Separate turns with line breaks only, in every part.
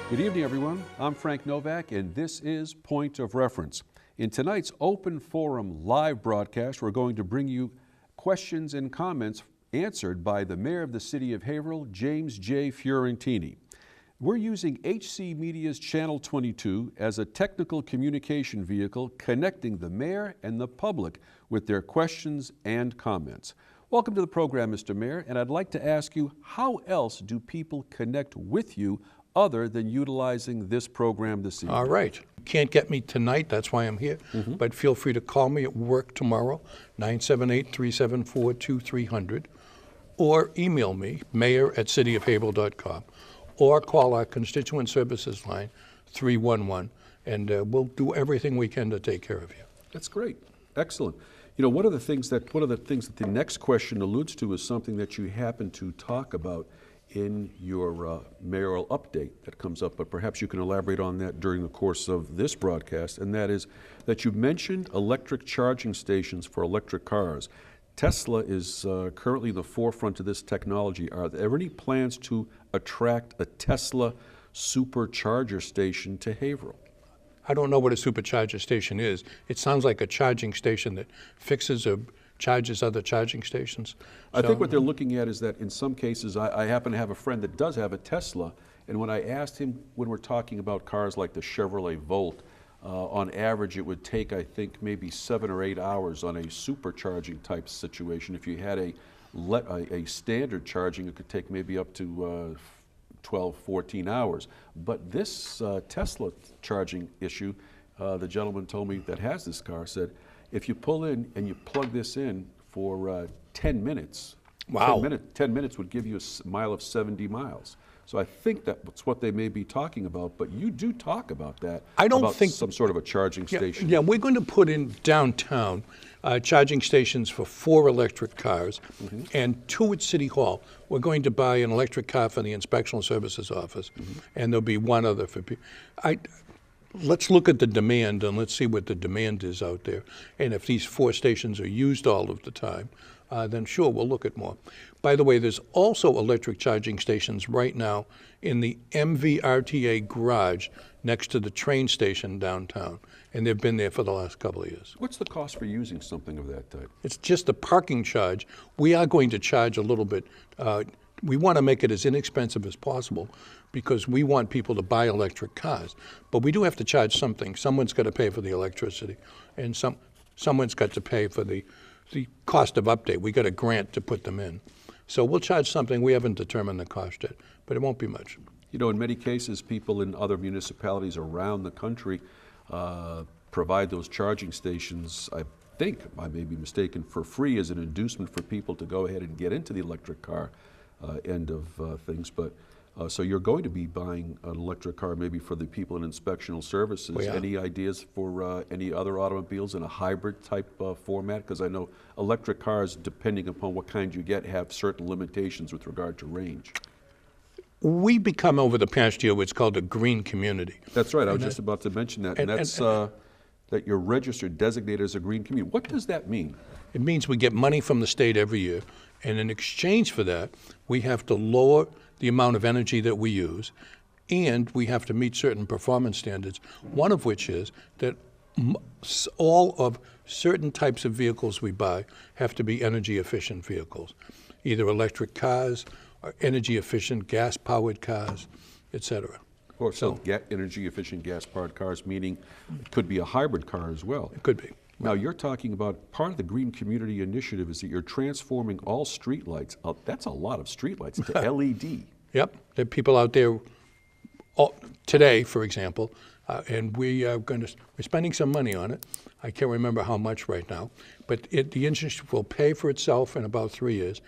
Good evening, everyone. I'm Frank Novak, and this is Point of Reference. In tonight's open forum live broadcast, we're going to bring you questions and comments answered by the Mayor of the City of Haverhill, James J. Fiorentini. We're using HC Media's Channel 22 as a technical communication vehicle connecting the Mayor and the public with their questions and comments. Welcome to the program, Mr. Mayor, and I'd like to ask you, how else do people connect with you other than utilizing this program this evening?
All right. Can't get me tonight, that's why I'm here, but feel free to call me at work tomorrow, 978-374-2300, or email me, mayor@cityofhaverhill.com, or call our constituent services line, 311, and we'll do everything we can to take care of you.
That's great. Excellent. You know, one of the things that the next question alludes to is something that you happen to talk about in your mayoral update that comes up, but perhaps you can elaborate on that during the course of this broadcast, and that is that you mentioned electric charging stations for electric cars. Tesla is currently in the forefront of this technology. Are there any plans to attract a Tesla supercharger station to Haverhill?
I don't know what a supercharger station is. It sounds like a charging station that fixes or charges other charging stations.
I think what they're looking at is that in some cases, I happen to have a friend that does have a Tesla, and when I asked him, when we're talking about cars like the Chevrolet Volt, on average it would take, I think, maybe 7 or 8 hours on a supercharging type situation. If you had a standard charging, it could take maybe up to 12, 14 hours. But this Tesla charging issue, the gentleman told me that has this car said, if you pull in and you plug this in for 10 minutes,
wow.
10 minutes would give you a mile of 70 miles. So I think that's what they may be talking about, but you do talk about that.
I don't think
some sort of a charging station.
Yeah, we're going to put in downtown charging stations for 4 electric cars and 2 at City Hall. We're going to buy an electric car for the Inspectional Services Office, and there'll be 1 other for people. Let's look at the demand and let's see what the demand is out there. And if these 4 stations are used all of the time, then sure, we'll look at more. By the way, there's also electric charging stations right now in the MVRTA garage next to the train station downtown, and they've been there for the last couple of years.
What's the cost for using something of that type?
It's just a parking charge. We are going to charge a little bit. We want to make it as inexpensive as possible because we want people to buy electric cars. But we do have to charge something. Someone's got to pay for the electricity, and someone's got to pay for the cost of update. We got a grant to put them in. So we'll charge something. We haven't determined the cost yet, but it won't be much.
You know, in many cases, people in other municipalities around the country provide those charging stations, I think, I may be mistaken, for free as an inducement for people to go ahead and get into the electric car end of things. But so you're going to be buying an electric car maybe for the people in inspectional services.
Oh, yeah.
Any ideas for any other automobiles in a hybrid type format? Because I know electric cars, depending upon what kind you get, have certain limitations with regard to range.
We become, over the past year, what's called a green community.
That's right. I was just about to mention that. And that's that you're registered, designated as a green community. What does that mean?
It means we get money from the state every year, and in exchange for that, we have to lower the amount of energy that we use, and we have to meet certain performance standards, one of which is that all of certain types of vehicles we buy have to be energy efficient vehicles, either electric cars or energy efficient gas-powered cars, etc.
Or so energy efficient gas-powered cars, meaning it could be a hybrid car as well.
It could be.
Now you're talking about part of the Green Community Initiative is that you're transforming all streetlights. That's a lot of streetlights to LED.
Yep, there are people out there today, for example, and we're spending some money on it. I can't remember how much right now, but the initiative will pay for itself in about 3 years,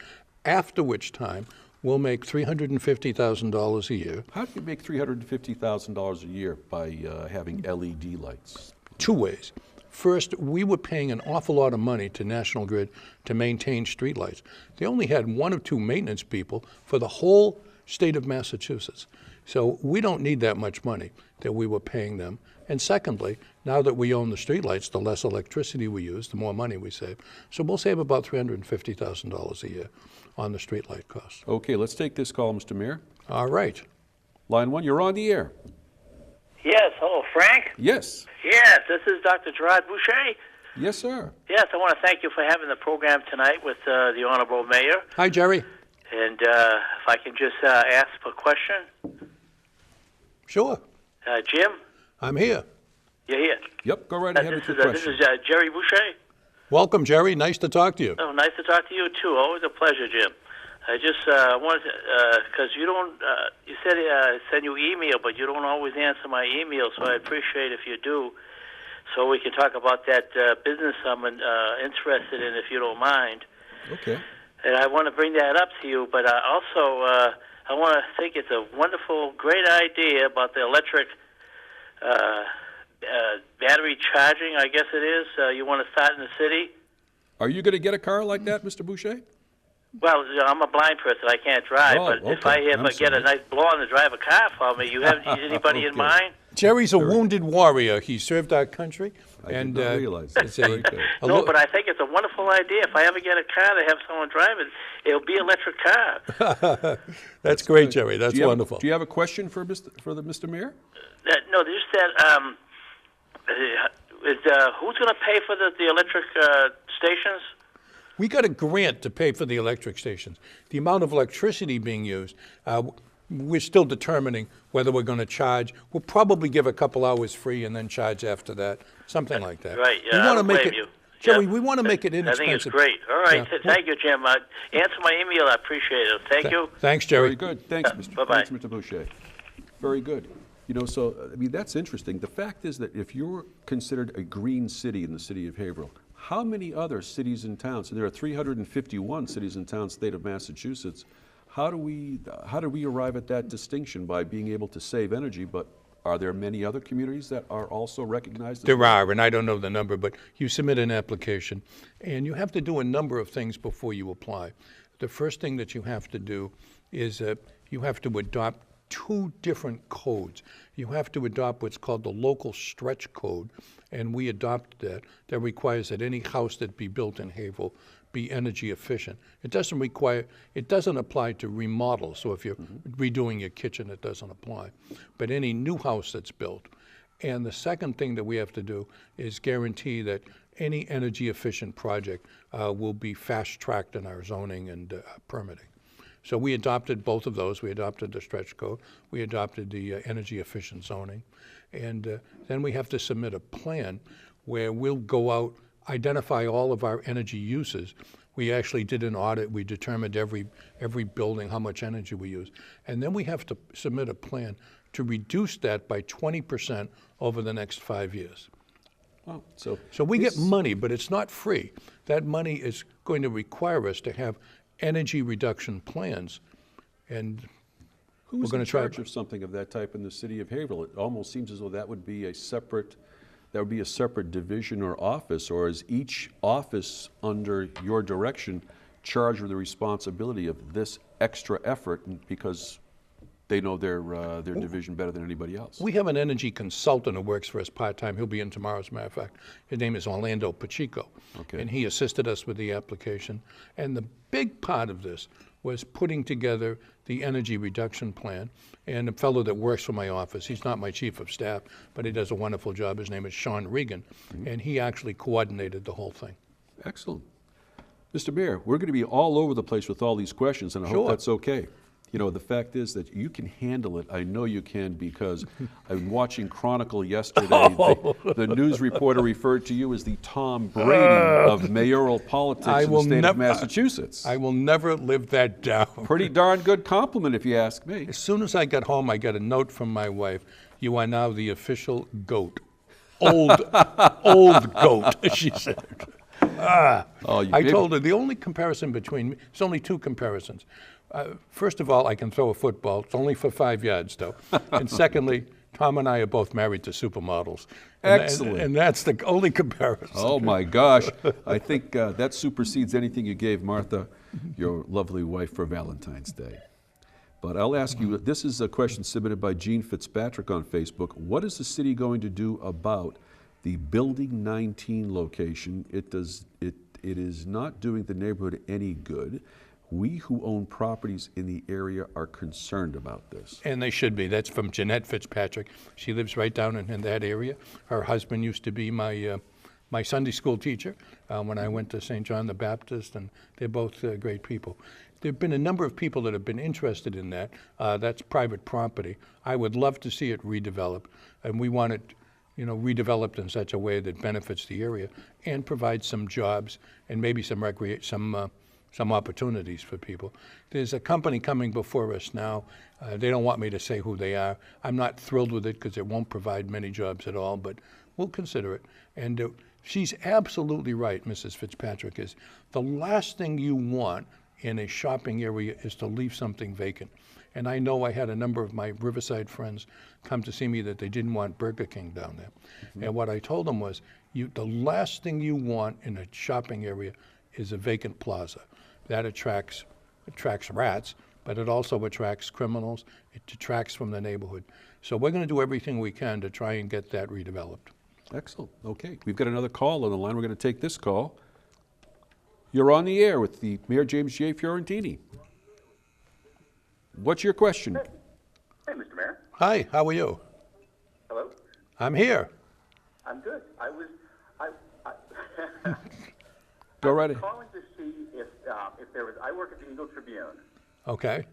after which time we'll make $350,000 a year.
How do you make $350,000 a year by having LED lights?
2 ways. First, we were paying an awful lot of money to National Grid to maintain streetlights. They only had 1 or 2 maintenance people for the whole state of Massachusetts. So we don't need that much money that we were paying them. And secondly, now that we own the streetlights, the less electricity we use, the more money we save. So we'll save about $350,000 a year on the streetlight costs.
Okay, let's take this call, Mr. Mayor.
All right.
Line 1, you're on the air.
Yes, hello, Frank.
Yes.
Yes, this is Dr. Gerard Boucher.
Yes, sir.
Yes, I want to thank you for having the program tonight with the Honorable Mayor.
Hi, Jerry.
And if I can just ask a question.
Sure.
Jim,
I'm here.
you're here.
Yep, go right ahead with your
This
question.
is Jerry Boucher.
Welcome, Jerry. Nice to talk to you.
Oh, nice to talk to you, too. Always a pleasure, Jim. I just wanted to, because you don't, you said send you email, but you don't always answer my email, so I appreciate if you do, so we can talk about that business I'm interested in, if you don't mind.
Okay.
And I want to bring that up to you, but also I want to think it's a wonderful, great idea about the electric battery charging, I guess it is. You want to start in the city?
Are you going to get a car like that, Mr. Boucher?
Well, I'm a blind person. I can't drive.
Oh,
but if
okay.
I ever get a nice blonde to drive a car for me, you have anybody in
Okay.
mind?
Jerry's a wounded warrior. He served our country.
I did not realize that.
it's a-
Very good.
a
No,
lo-
but I think it's a wonderful idea. If I ever get a car to have someone drive it, it'll be an electric car.
That's great, Jerry. That's
Do you have-
wonderful.
Do you have a question for Mr. Mayor?
No, just that. Who's going to pay for the electric stations?
We got a grant to pay for the electric stations. The amount of electricity being used, we're still determining whether we're going to charge. We'll probably give a couple hours free and then charge after that, something like that.
Right, yeah,
We
I
wanna
don't
make
blame
it,
you.
Jerry,
Yeah.
we want to make it
I
inexpensive.
think it's great. All right,
Yeah.
thank you, Jim. Answer my email. I appreciate it. Thank you.
Thanks, Jerry.
Very good. Thanks, Mr.
Bye-bye.
Thanks, Mr. Boucher. Very good. You know, so, I mean, that's interesting. The fact is that if you're considered a green city in the city of Haverhill, how many other cities and towns, and there are 351 cities and towns, state of Massachusetts, how do we arrive at that distinction by being able to save energy, but are there many other communities that are also recognized?
There are, and I don't know the number, but you submit an application, and you have to do a number of things before you apply. The first thing that you have to do is you have to adopt two different codes. You have to adopt what's called the local stretch code, and we adopted that. That requires that any house that be built in Haverhill be energy efficient. It doesn't apply to remodels, so if you're redoing your kitchen, it doesn't apply. But any new house that's built. And the second thing that we have to do is guarantee that any energy efficient project will be fast-tracked in our zoning and permitting. So we adopted both of those. We adopted the stretch code. We adopted the energy efficient zoning. And then we have to submit a plan where we'll go out, identify all of our energy uses. We actually did an audit. We determined every building, how much energy we use. And then we have to submit a plan to reduce that by 20% over the next 5 years.
Wow.
So we get money, but it's not free. That money is going to require us to have energy reduction plans, and
Who's
we're going
in
to try.
charge of something of that type in the city of Haverhill? It almost seems as though that would be a separate division or office, or is each office under your direction charged with the responsibility of this extra effort because they know their division better than anybody else?
We have an energy consultant who works for us part-time. He'll be in tomorrow, as a matter of fact. His name is Orlando Pacheco.
Okay.
And he assisted us with the application. And the big part of this was putting together the energy reduction plan. And a fellow that works for my office, he's not my chief of staff, but he does a wonderful job. His name is Sean Regan. And he actually coordinated the whole thing.
Excellent. Mr. Mayor, we're going to be all over the place with all these questions, and I hope
Sure.
that's okay. You know, the fact is that you can handle it. I know you can, because I've been watching Chronicle yesterday. The news reporter referred to you as the Tom Brady of mayoral politics in the state of Massachusetts.
I will never live that down.
Pretty darn good compliment, if you ask me.
As soon as I got home, I got a note from my wife. You are now the official goat. Old goat, she said.
Oh, you
I
gave-
told her the only comparison between me, there's only two comparisons. First of all, I can throw a football. It's only for 5 yards, though. And secondly, Tom and I are both married to supermodels.
Excellent.
And that's the only comparison.
Oh my gosh, I think that supersedes anything you gave Martha, your lovely wife, for Valentine's Day. But I'll ask you, this is a question submitted by Gene Fitzpatrick on Facebook. What is the city going to do about the Building 19 location? It is not doing the neighborhood any good. we who own properties in the area are concerned about this.
And they should be. That's from Jeanette Fitzpatrick. She lives right down in that area. Her husband used to be my Sunday school teacher when I went to St. John the Baptist, and they're both great people. There have been a number of people that have been interested in that. That's private property. I would love to see it redeveloped, and we want it, redeveloped in such a way that benefits the area and provides some jobs and maybe some opportunities for people. There's a company coming before us now. They don't want me to say who they are. I'm not thrilled with it because it won't provide many jobs at all, but we'll consider it. And she's absolutely right, Mrs. Fitzpatrick, is the last thing you want in a shopping area is to leave something vacant. And I know I had a number of my Riverside friends come to see me that they didn't want Burger King down there. Mm-hmm. And what I told them was, the last thing you want in a shopping area is a vacant plaza. That attracts rats, but it also attracts criminals. It detracts from the neighborhood. So we're going to do everything we can to try and get that redeveloped.
Excellent. Okay, we've got another call on the line. We're going to take this call. You're on the air with the Mayor James J. Fiorentini. What's your question?
Hey, Mr. Mayor.
Hi, how are you?
Hello.
I'm here.
I'm good. I
Go right ahead.
calling to see if there was. I work at the Eagle Tribune,
Okay.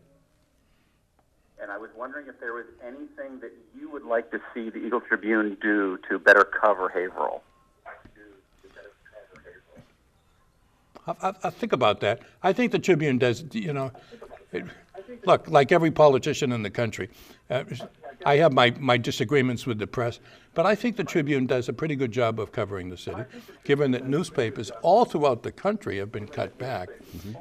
and I was wondering if there was anything that you would like to see the Eagle Tribune do to better cover Haverhill.
I think about that. I think the Tribune does, look, like every politician in the country, I have my disagreements with the press, but I think the Tribune does a pretty good job of covering the city, given that newspapers all throughout the country have been cut back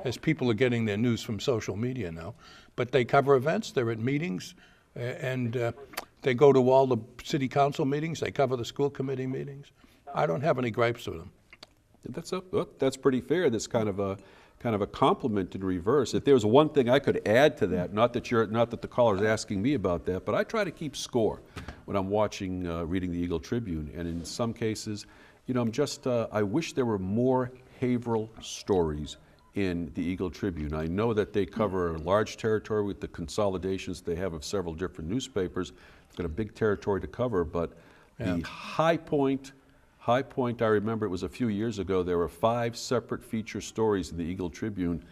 as people are getting their news from social media now. But they cover events, they're at meetings, and they go to all the city council meetings, they cover the school committee meetings. I don't have any gripes with them.
That's pretty fair. That's kind of a compliment in reverse. If there was one thing I could add to that, not that the caller is asking me about that, but I try to keep score when I'm reading the Eagle Tribune, and in some cases, I wish there were more Haverhill stories in the Eagle Tribune. I know that they cover a large territory with the consolidations they have of several different newspapers. They've got a big territory to cover, but the High Point, I remember it was a few years ago, there were 5 separate feature stories in the Eagle Tribune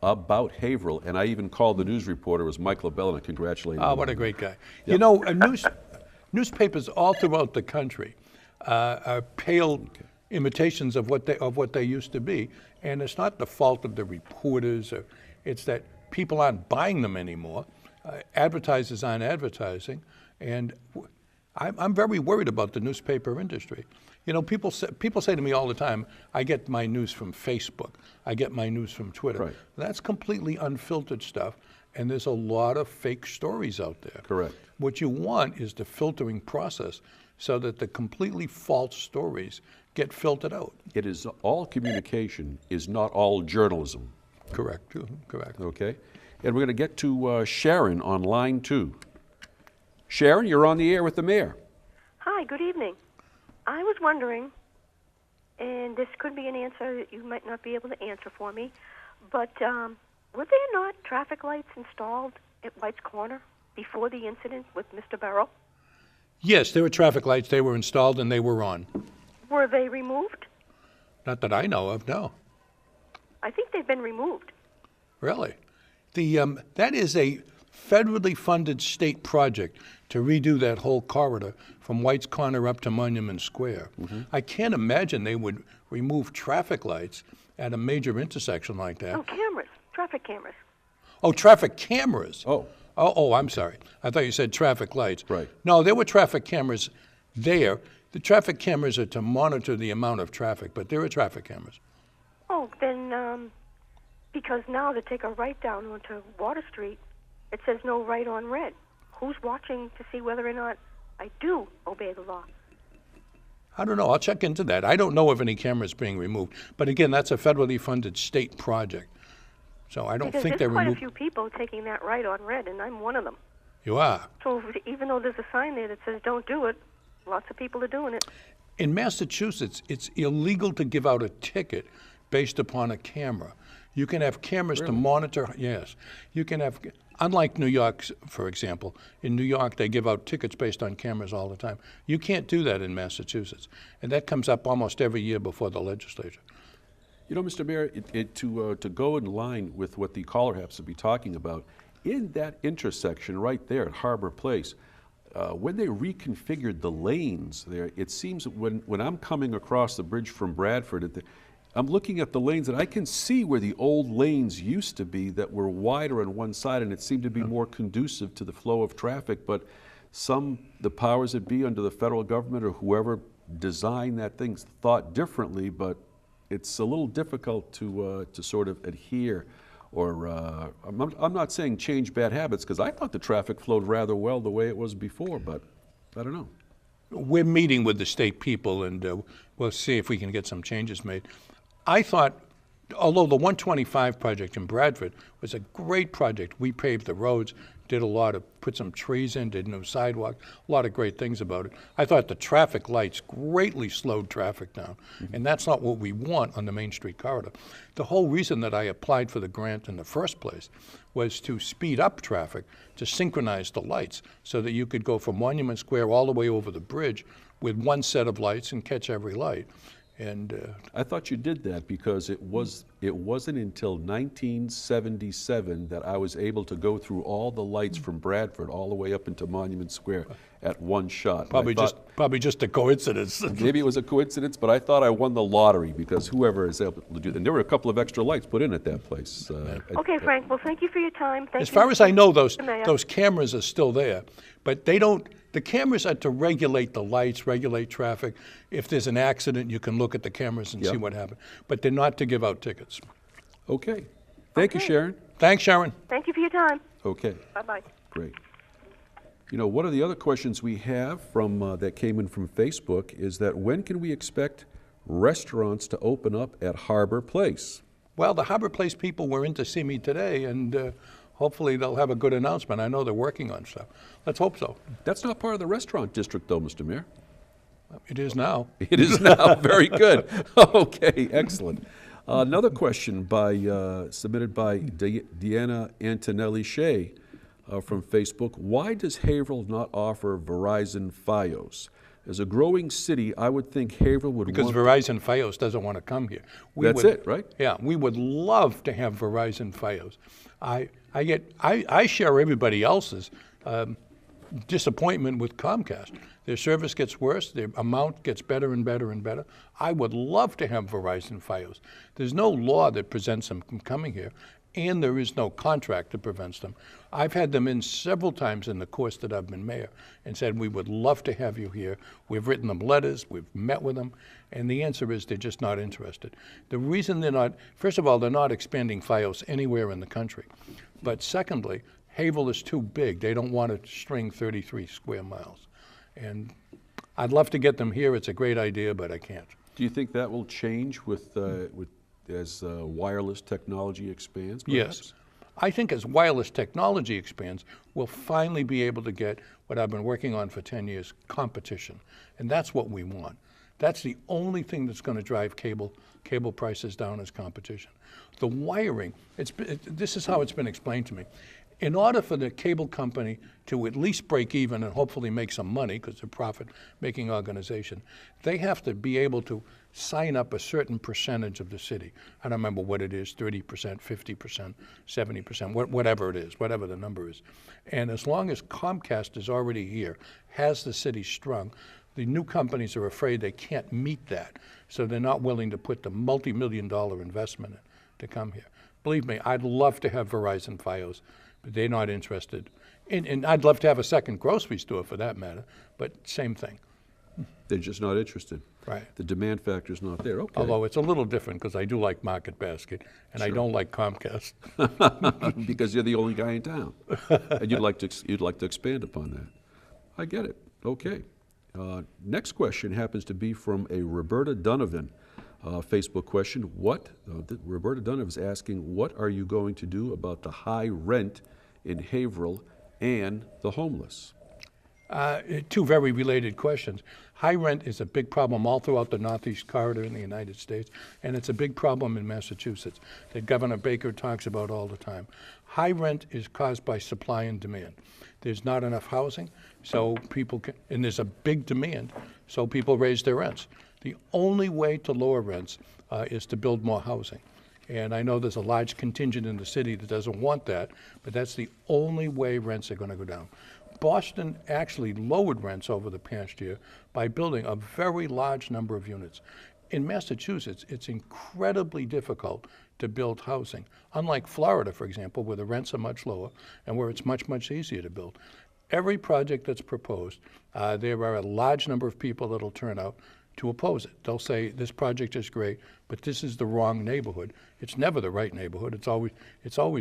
about Haverhill, and I even called the news reporter, it was Mike LaBelle, and I congratulated him.
Oh, what a great guy. Yep. Newspapers all throughout the country are pale imitations of what they used to be, and it's not the fault of the reporters, it's that people aren't buying them anymore. Advertisers aren't advertising, and I'm very worried about the newspaper industry. People say to me all the time, I get my news from Facebook, I get my news from Twitter.
Right.
That's completely unfiltered stuff, and there's a lot of fake stories out there.
Correct.
What you want is the filtering process so that the completely false stories get filtered out.
It is all communication is not all journalism.
Correct.
Okay. And we're going to get to Sharon on line 2. Sharon, you're on the air with the mayor.
Hi, good evening. I was wondering, and this could be an answer that you might not be able to answer for me, but were there not traffic lights installed at White's Corner before the incident with Mr. Burrow?
Yes, there were traffic lights. They were installed and they were on.
Were they removed?
Not that I know of, no.
I think they've been removed.
Really? That is a federally funded state project to redo that whole corridor from White's Corner up to Monument Square. Mm-hmm. I can't imagine they would remove traffic lights at a major intersection like that.
Oh, cameras, traffic cameras.
Oh, traffic cameras.
Oh,
I'm sorry. I thought you said traffic lights.
Right.
No, there were traffic cameras there. The traffic cameras are to monitor the amount of traffic, but there are traffic cameras.
Oh, then, because now to take a right down onto Water Street, it says no right on red. Who's watching to see whether or not I do obey the law?
I don't know. I'll check into that. I don't know of any cameras being removed. But again, that's a federally funded state project. So I don't think they're
removed. There's quite
removed.
a few people taking that right on red, and I'm one of them.
You are?
So even though there's a sign there that says don't do it, lots of people are doing it.
In Massachusetts, it's illegal to give out a ticket based upon a camera. You can have cameras to monitor. Yes, you can have. Unlike New York, for example, in New York they give out tickets based on cameras all the time. You can't do that in Massachusetts, and that comes up almost every year before the legislature.
You know, Mr. Mayor, to go in line with what the caller happens to be talking about, in that intersection right there at Harbor Place, when they reconfigured the lanes there, it seems that when I'm coming across the bridge from Bradford, I'm looking at the lanes and I can see where the old lanes used to be that were wider on one side, and it seemed to be more conducive to the flow of traffic. But the powers that be under the federal government or whoever designed that thing thought differently, but it's a little difficult to sort of adhere. Or I'm not saying change bad habits, because I thought the traffic flowed rather well the way it was before, but I don't know.
We're meeting with the state people, and we'll see if we can get some changes made. I thought, although the 125 project in Bradford was a great project, we paved the roads, put some trees in, did new sidewalk, a lot of great things about it. I thought the traffic lights greatly slowed traffic down, and that's not what we want on the Main Street corridor. The whole reason that I applied for the grant in the first place was to speed up traffic, to synchronize the lights, so that you could go from Monument Square all the way over the bridge with one set of lights and catch every light. And
I thought you did that because it wasn't until 1977 that I was able to go through all the lights from Bradford all the way up into Monument Square at one shot.
Probably just a coincidence.
Maybe it was a coincidence, but I thought I won the lottery because whoever is able to do that. And there were a couple of extra lights put in at that place.
Okay, Frank. Well, thank you for your time.
As far as I know, those cameras are still there, but they don't. The cameras are to regulate the lights, regulate traffic. If there's an accident, you can look at the cameras and see what happened. But they're not to give out tickets.
Okay. Thank you, Sharon.
Thanks, Sharon.
Thank you for your time.
Okay.
Bye-bye.
Great. You know, one of the other questions we have from that came in from Facebook is that when can we expect restaurants to open up at Harbor Place?
Well, the Harbor Place people were in to see me today, and hopefully they'll have a good announcement. I know they're working on stuff. Let's hope so.
That's not part of the restaurant district, though, Mr. Mayor.
It is now.
It is now. Very good. Okay, excellent. Another question submitted by Deanna Antonelli Shea from Facebook. Why does Haverhill not offer Verizon Fios? As a growing city, I would think Haverhill would
because Verizon Fios doesn't want to come here.
That's it, right?
Yeah, we would love to have Verizon Fios. I share everybody else's disappointment with Comcast. Their service gets worse, their amount gets better and better and better. I would love to have Verizon Fios. There's no law that prevents them from coming here, and there is no contract that prevents them. I've had them in several times in the course that I've been mayor and said, we would love to have you here. We've written them letters, we've met with them, and the answer is they're just not interested. The reason they're not, first of all, they're not expanding Fios anywhere in the country. But secondly, Haverhill is too big. They don't want to string 33 square miles. And I'd love to get them here. It's a great idea, but I can't.
Do you think that will change as wireless technology expands, perhaps?
Yes. I think as wireless technology expands, we'll finally be able to get what I've been working on for 10 years, competition. And that's what we want. That's the only thing that's going to drive cable prices down is competition. The wiring, this is how it's been explained to me. In order for the cable company to at least break even and hopefully make some money, because they're a profit-making organization, they have to be able to sign up a certain percentage of the city. I don't remember what it is, 30%, 50%, 70%, whatever it is, whatever the number is. And as long as Comcast is already here, has the city strung, the new companies are afraid they can't meet that, so they're not willing to put the multi-million-dollar investment in to come here. Believe me, I'd love to have Verizon Fios, but they're not interested. And I'd love to have a second grocery store for that matter, but same thing.
They're just not interested.
Right.
The demand factor is not there. Okay.
Although it's a little different because I do like Market Basket, and I don't like Comcast.
Because you're the only guy in town, and you'd like to expand upon that. I get it. Okay. Next question happens to be from a Roberta Donovan Facebook question. Roberta Donovan is asking, what are you going to do about the high rent in Haverhill and the homeless?
Two very related questions. High rent is a big problem all throughout the Northeast Corridor in the United States, and it's a big problem in Massachusetts that Governor Baker talks about all the time. High rent is caused by supply and demand. There's not enough housing, so people can, and there's a big demand, so people raise their rents. The only way to lower rents is to build more housing. And I know there's a large contingent in the city that doesn't want that, but that's the only way rents are going to go down. Boston actually lowered rents over the past year by building a very large number of units. In Massachusetts, it's incredibly difficult to build housing, unlike Florida, for example, where the rents are much lower and where it's much, much easier to build. Every project that's proposed, there are a large number of people that'll turn out to oppose it. They'll say, this project is great, but this is the wrong neighborhood. It's never the right neighborhood. It's always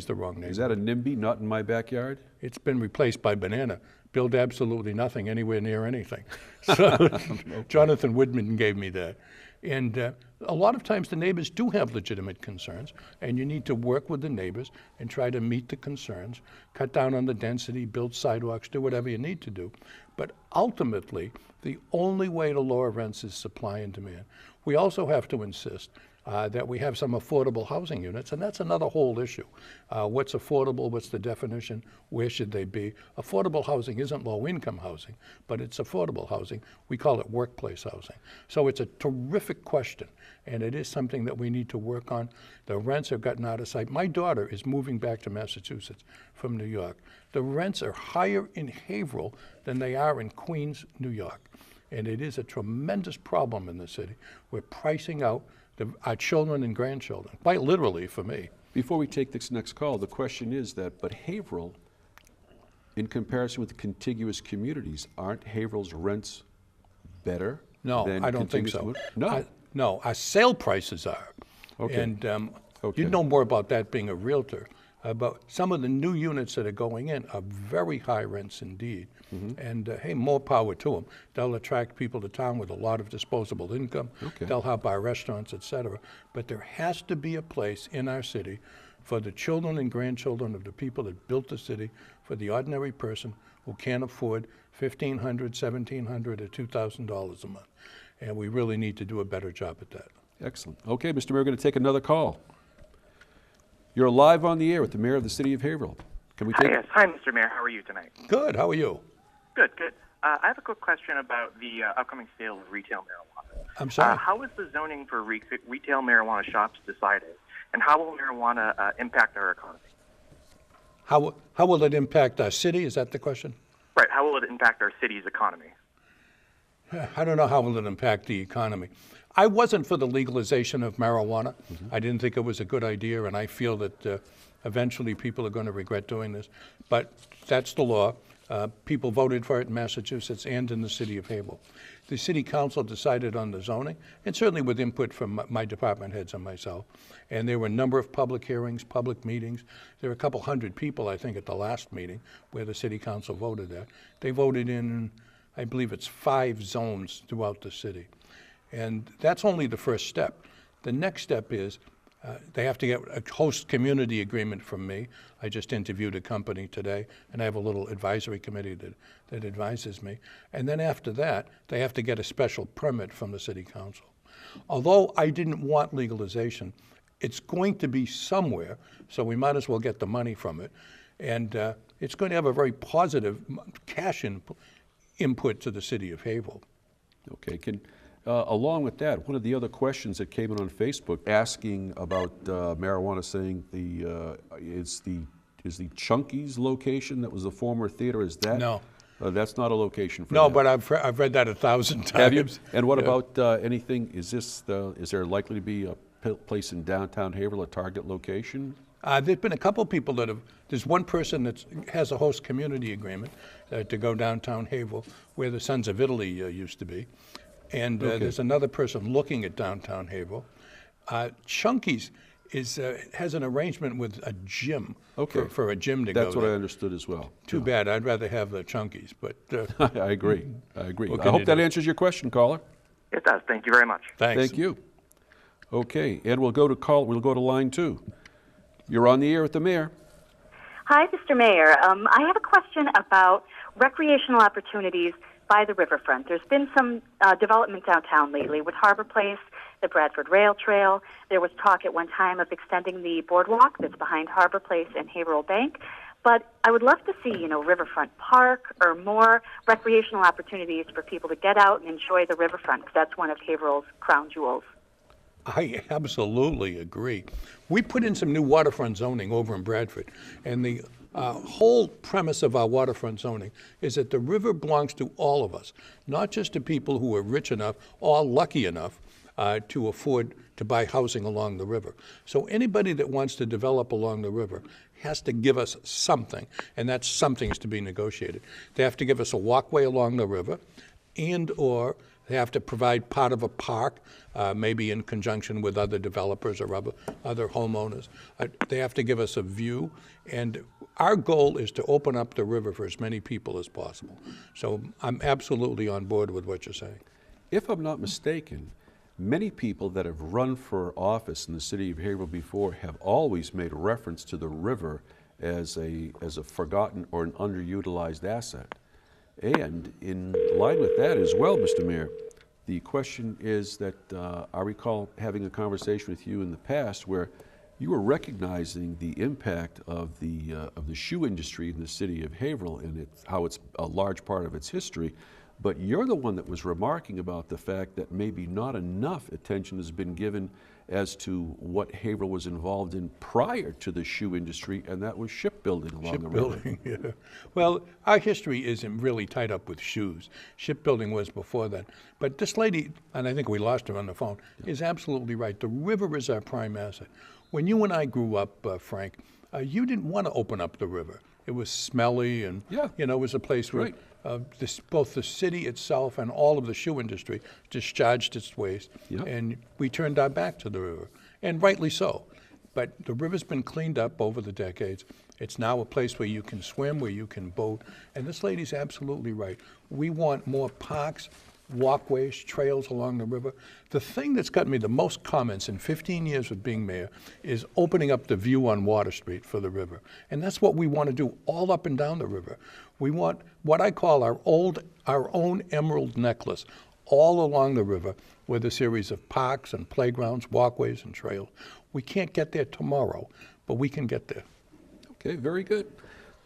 the wrong neighborhood.
Is that a NIMBY, not in my backyard?
It's been replaced by Banana. Build absolutely nothing anywhere near anything. So okay. Jonathan Woodman gave me that. And a lot of times the neighbors do have legitimate concerns, and you need to work with the neighbors and try to meet the concerns, cut down on the density, build sidewalks, do whatever you need to do. But ultimately, the only way to lower rents is supply and demand. We also have to insist that we have some affordable housing units, and that's another whole issue. What's affordable? What's the definition? Where should they be? Affordable housing isn't low-income housing, but it's affordable housing. We call it workplace housing. So it's a terrific question, and it is something that we need to work on. The rents have gotten out of sight. My daughter is moving back to Massachusetts from New York. The rents are higher in Haverhill than they are in Queens, New York. And it is a tremendous problem in the city. We're pricing out our children and grandchildren, quite literally for me.
Before we take this next call, the question is that, but Haverhill, in comparison with the contiguous communities, aren't Haverhill's rents better?
No,
than
I don't think so.
No?
No, our sale prices are.
Okay.
And
Okay.
you'd know more about that being a realtor. But some of the new units that are going in are very high rents indeed. And hey, more power to them. They'll attract people to town with a lot of disposable income.
Okay.
They'll help our restaurants, et cetera. But there has to be a place in our city for the children and grandchildren of the people that built the city, for the ordinary person who can't afford $1,500, $1,700, or $2,000 a month. And we really need to do a better job at that.
Excellent. Okay, Mr. Mayor, we're going to take another call. You're live on the air with the mayor of the city of Haverhill. Can we take?
Yes. Hi, Mr. Mayor. How are you tonight?
Good. How are you?
Good, good. I have a quick question about the upcoming sale of retail marijuana.
I'm sorry?
How is the zoning for retail marijuana shops decided, and how will marijuana impact our economy?
How will it impact our city? Is that the question?
Right. How will it impact our city's economy?
I don't know how will it impact the economy. I wasn't for the legalization of marijuana. I didn't think it was a good idea, and I feel that eventually people are going to regret doing this. But that's the law. People voted for it in Massachusetts and in the city of Haverhill. The city council decided on the zoning, and certainly with input from my department heads and myself. And there were a number of public hearings, public meetings. There were a couple hundred people, I think, at the last meeting where the city council voted that. They voted in, I believe it's 5 zones throughout the city. And that's only the first step. The next step is they have to get a host community agreement from me. I just interviewed a company today, and I have a little advisory committee that advises me. And then after that, they have to get a special permit from the city council. Although I didn't want legalization, it's going to be somewhere, so we might as well get the money from it. And it's going to have a very positive cash input to the city of Haverhill.
Okay. Along with that, one of the other questions that came in on Facebook asking about marijuana, saying is the Chunky's location that was the former theater, is that?
No.
That's not a location for
No,
that.
but I've read that 1,000 times.
Have you? And what about anything, is there likely to be a place in downtown Haverhill, a target location?
There's been a couple of people there's one person that has a host community agreement to go downtown Haverhill, where the Sons of Italy used to be. And
Okay.
There's another person looking at downtown Haverhill. Chunky's has an arrangement with a gym for a gym to go
That's what
there.
I understood as well.
Too bad. I'd rather have the Chunky's, but
I agree.
What
I
can
hope
you
that
do?
answers your question, caller.
It does. Thank you very much.
thanks.
Thank you. Okay, and we'll go to line 2. You're on the air with the mayor.
Hi, Mr. Mayor. I have a question about recreational opportunities by the riverfront. There's been some development downtown lately with Harbor Place, the Bradford Rail Trail. There was talk at one time of extending the boardwalk that's behind Harbor Place and Haverhill Bank. But I would love to see, Riverfront Park or more recreational opportunities for people to get out and enjoy the riverfront, because that's one of Haverhill's crown jewels.
I absolutely agree. We put in some new waterfront zoning over in Bradford, and the whole premise of our waterfront zoning is that the river belongs to all of us, not just to people who are rich enough or lucky enough to afford to buy housing along the river. So anybody that wants to develop along the river has to give us something, and that something is to be negotiated. They have to give us a walkway along the river, and or they have to provide part of a park, maybe in conjunction with other developers or other homeowners. They have to give us a view, and our goal is to open up the river for as many people as possible. So I'm absolutely on board with what you're saying.
If I'm not mistaken, many people that have run for office in the city of Haverhill before have always made reference to the river as a forgotten or an underutilized asset. And in line with that as well, Mr. Mayor, the question is that I recall having a conversation with you in the past where you were recognizing the impact of the shoe industry in the city of Haverhill and how it's a large part of its history. But you're the one that was remarking about the fact that maybe not enough attention has been given as to what Haverhill was involved in prior to the shoe industry, and that was shipbuilding along the river.
Shipbuilding, yeah. Well, our history isn't really tied up with shoes. Shipbuilding was before that. But this lady, and I think we lost her on the phone, is absolutely right. The river is our prime asset. When you and I grew up, Frank, you didn't want to open up the river. It was smelly, and it was a place where both the city itself and all of the shoe industry discharged its waste, and we turned our back to the river, and rightly so. But the river's been cleaned up over the decades. It's now a place where you can swim, where you can boat, and this lady's absolutely right. We want more parks, walkways, trails along the river. The thing that's gotten me the most comments in 15 years of being mayor is opening up the view on Water Street for the river. And that's what we want to do all up and down the river. We want what I call our own emerald necklace all along the river with a series of parks and playgrounds, walkways and trails. We can't get there tomorrow, but we can get there.
Okay, very good.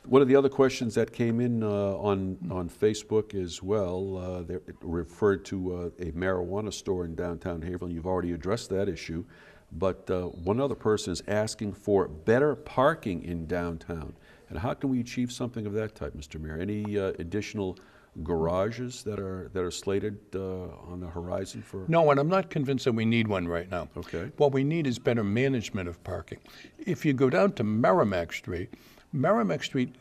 One of the other questions that came in on Facebook as well, they referred to a marijuana store in downtown Haverhill. You've already addressed that issue, but one other person is asking for better parking in downtown. And how can we achieve something of that type, Mr. Mayor? Any additional garages that are slated on the horizon for?
No, and I'm not convinced that we need one right now.
Okay.
What we need is better management of parking. If you go down to Merrimack Street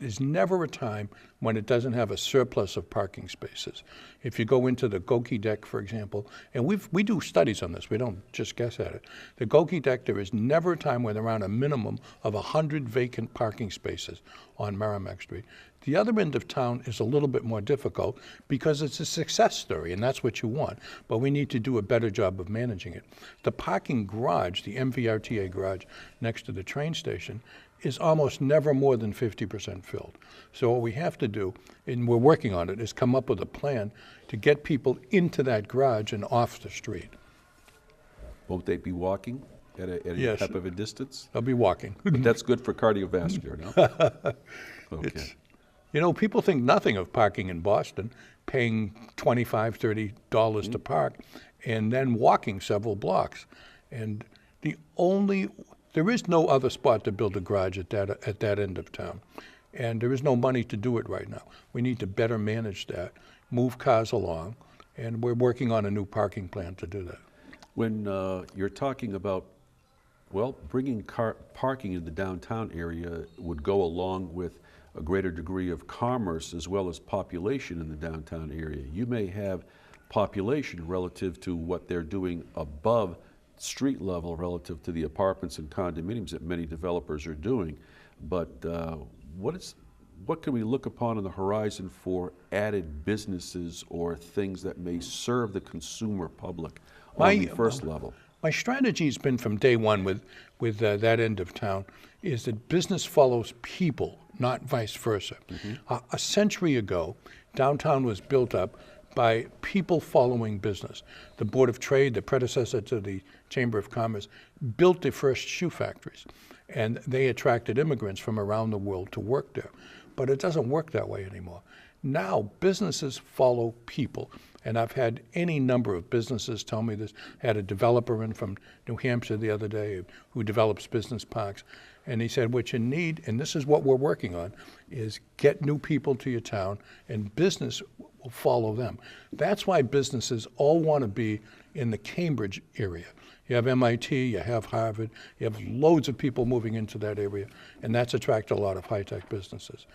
is never a time when it doesn't have a surplus of parking spaces. If you go into the Goki deck, for example, and we do studies on this, we don't just guess at it. The Goki deck, there is never a time when there aren't a minimum of 100 vacant parking spaces on Merrimack Street. The other end of town is a little bit more difficult because it's a success story, and that's what you want. But we need to do a better job of managing it. The parking garage, the MVRTA garage next to the train station, is almost never more than 50% filled. So what we have to do, and we're working on it, is come up with a plan to get people into that garage and off the street.
Won't they be walking at a
Yes.
type of a distance?
They'll be walking.
But that's good for cardiovascular, no? Okay.
People think nothing of parking in Boston, paying $25, $30 to park, and then walking several blocks. And there is no other spot to build a garage at that end of town. And there is no money to do it right now. We need to better manage that, move cars along, and we're working on a new parking plan to do that.
When you're talking about, bringing parking in the downtown area would go along with a greater degree of commerce as well as population in the downtown area. You may have population relative to what they're doing above street level relative to the apartments and condominiums that many developers are doing. But what can we look upon on the horizon for added businesses or things that may serve the consumer public on the first level?
My strategy has been from day one with that end of town is that business follows people not vice versa. A century ago, downtown was built up by people following business. The Board of Trade, the predecessor to the Chamber of Commerce, built the first shoe factories, and they attracted immigrants from around the world to work there. But it doesn't work that way anymore. Now, businesses follow people. And I've had any number of businesses tell me this. Had a developer in from New Hampshire the other day who develops business parks. And he said, what you need, and this is what we're working on, is get new people to your town, and business will follow them. That's why businesses all want to be in the Cambridge area. You have MIT, you have Harvard, you have loads of people moving into that area, and that's attracted a lot of high-tech businesses.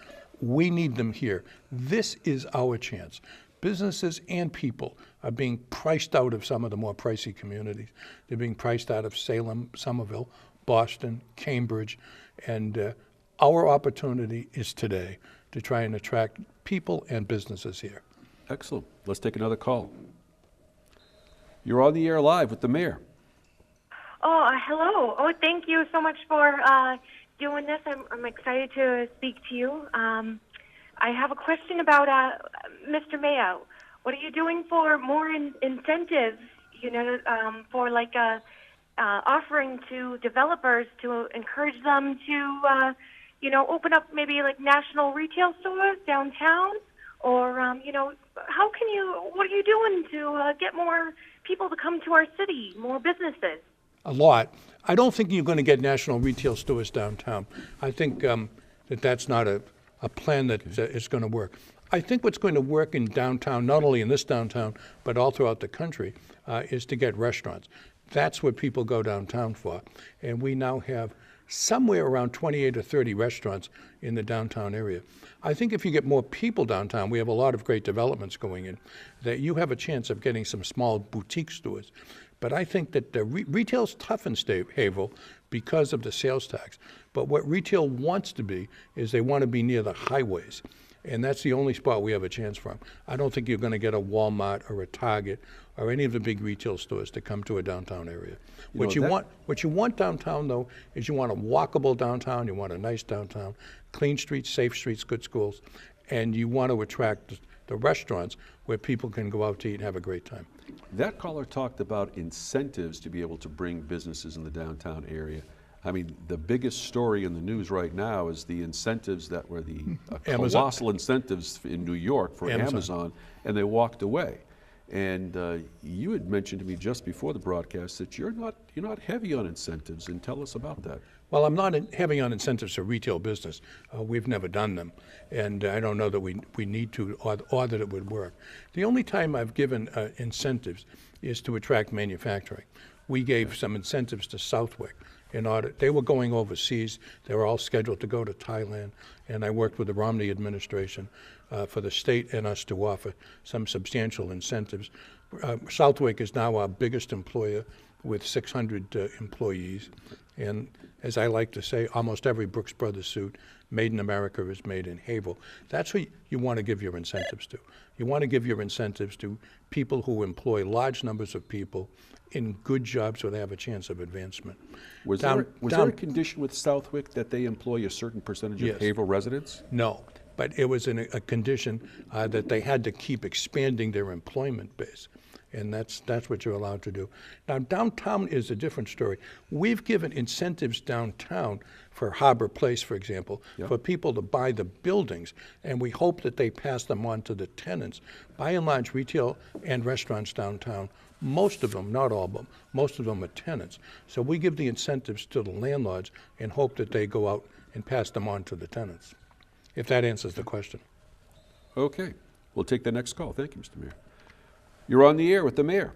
We need them here. This is our chance. Businesses and people are being priced out of some of the more pricey communities. They're being priced out of Salem, Somerville, Boston, Cambridge, and our opportunity is today to try and attract people and businesses here.
Excellent. Let's take another call. You're on the air live with the mayor.
Oh, hello. Oh, thank you so much for doing this. I'm excited to speak to you. I have a question about Mr. Mayo. What are you doing for more incentives, for like offering to developers to encourage them to, open up maybe like national retail stores downtown? Or, what are you doing to get more people to come to our city, more businesses?
A lot. I don't think you're going to get national retail stores downtown. I think that's not a plan that is going to work. I think what's going to work in downtown, not only in this downtown, but all throughout the country, is to get restaurants. That's what people go downtown for. And we now have somewhere around 28 or 30 restaurants in the downtown area. I think if you get more people downtown, we have a lot of great developments going in, that you have a chance of getting some small boutique stores. But I think that the retail's tough in Haverhill because of the sales tax. But what retail wants to be is they want to be near the highways. And that's the only spot we have a chance from. I don't think you're going to get a Walmart or a Target or any of the big retail stores to come to a downtown area. What you want downtown, though, is you want a walkable downtown, you want a nice downtown, clean streets, safe streets, good schools, and you want to attract the restaurants where people can go out to eat and have a great time.
That caller talked about incentives to be able to bring businesses in the downtown area. I mean, the biggest story in the news right now is the incentives that were the colossal incentives in New York for Amazon, and they walked away. And you had mentioned to me just before the broadcast that you're not heavy on incentives, and tell us about that.
Well, I'm not heavy on incentives for retail business. We've never done them, and I don't know that we need to or that it would work. The only time I've given incentives is to attract manufacturing. We gave some incentives to Southwick. They were going overseas. They were all scheduled to go to Thailand, and I worked with the Romney administration for the state and us to offer some substantial incentives. Southwick is now our biggest employer with 600 employees, and as I like to say, almost every Brooks Brothers suit made in America is made in Haverhill. That's what you want to give your incentives to. You want to give your incentives to people who employ large numbers of people in good jobs where they have a chance of advancement.
Was there a condition with Southwick that they employ a certain percentage of Haverhill residents?
No, but it was a condition that they had to keep expanding their employment base. And that's what you're allowed to do. Now, downtown is a different story. We've given incentives downtown for Harbor Place, for example, for people to buy the buildings, and we hope that they pass them on to the tenants. By and large, retail and restaurants downtown, most of them, not all of them, most of them are tenants. So we give the incentives to the landlords and hope that they go out and pass them on to the tenants, if that answers the question.
Okay. We'll take the next call. Thank you, Mr. Mayor. You're on the air with the mayor.